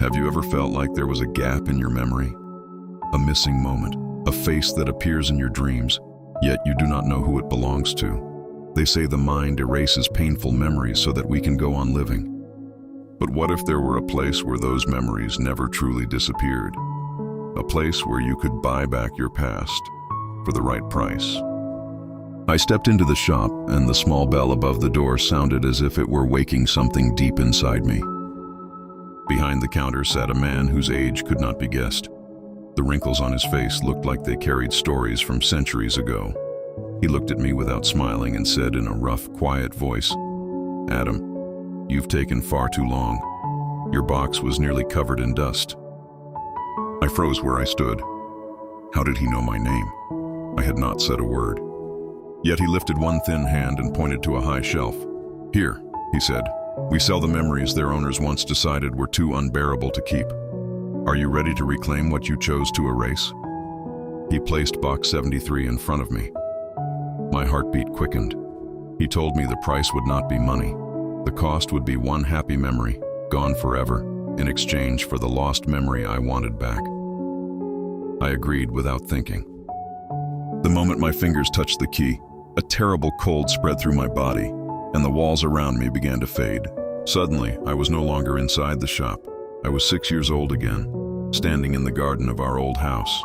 Have you ever felt like there was a gap in your memory? A missing moment, a face that appears in your dreams, yet you do not know who it belongs to. They say the mind erases painful memories so that we can go on living. But what if there were a place where those memories never truly disappeared? A place where you could buy back your past for the right price. I stepped into the shop, and the small bell above the door sounded as if it were waking something deep inside me. Behind the counter sat a man whose age could not be guessed. The wrinkles on his face looked like they carried stories from centuries ago. He looked at me without smiling and said in a rough, quiet voice, "Adam, you've taken far too long. Your box was nearly covered in dust." I froze where I stood. How did he know my name? I had not said a word. Yet he lifted one thin hand and pointed to a high shelf. "Here," he said. "We sell the memories their owners once decided were too unbearable to keep. Are you ready to reclaim what you chose to erase?" He placed box 73 in front of me. My heartbeat quickened. He told me the price would not be money. The cost would be one happy memory, gone forever, in exchange for the lost memory I wanted back. I agreed without thinking. The moment my fingers touched the key, a terrible cold spread through my body, and the walls around me began to fade. Suddenly, I was no longer inside the shop. I was 6 years old again, standing in the garden of our old house.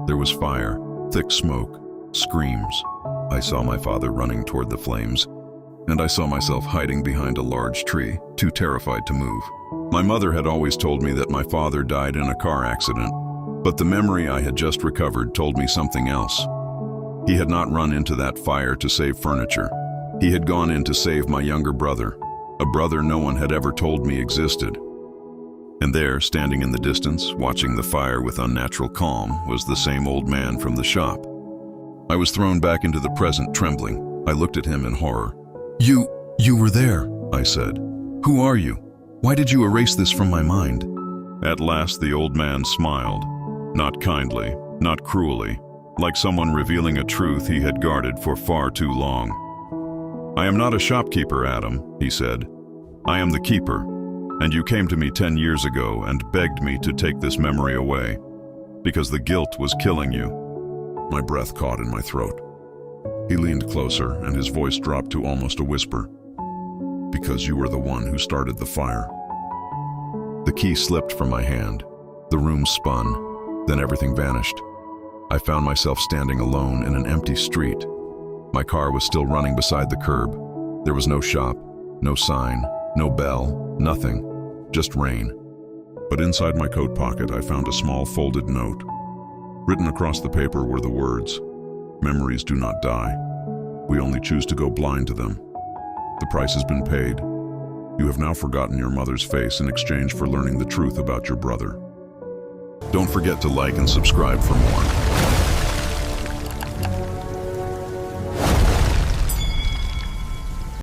There was fire, thick smoke, screams. I saw my father running toward the flames, and I saw myself hiding behind a large tree, too terrified to move. My mother had always told me that my father died in a car accident, but the memory I had just recovered told me something else. He had not run into that fire to save furniture. He had gone in to save my younger brother, a brother no one had ever told me existed. And there, standing in the distance, watching the fire with unnatural calm, was the same old man from the shop. I was thrown back into the present, trembling. I looked at him in horror. You were there," I said. "Who are you? Why did you erase this from my mind?" At last the old man smiled, not kindly, not cruelly, like someone revealing a truth he had guarded for far too long. "I am not a shopkeeper, Adam," he said. "I am the keeper, and you came to me 10 years ago and begged me to take this memory away, because the guilt was killing you." My breath caught in my throat. He leaned closer, and his voice dropped to almost a whisper. "Because you were the one who started the fire." The key slipped from my hand. The room spun, then everything vanished. I found myself standing alone in an empty street. My car was still running beside the curb. There was no shop, no sign, no bell, nothing, just rain. But inside my coat pocket, I found a small folded note. Written across the paper were the words, "Memories do not die. We only choose to go blind to them. The price has been paid. You have now forgotten your mother's face in exchange for learning the truth about your brother." Don't forget to like and subscribe for more.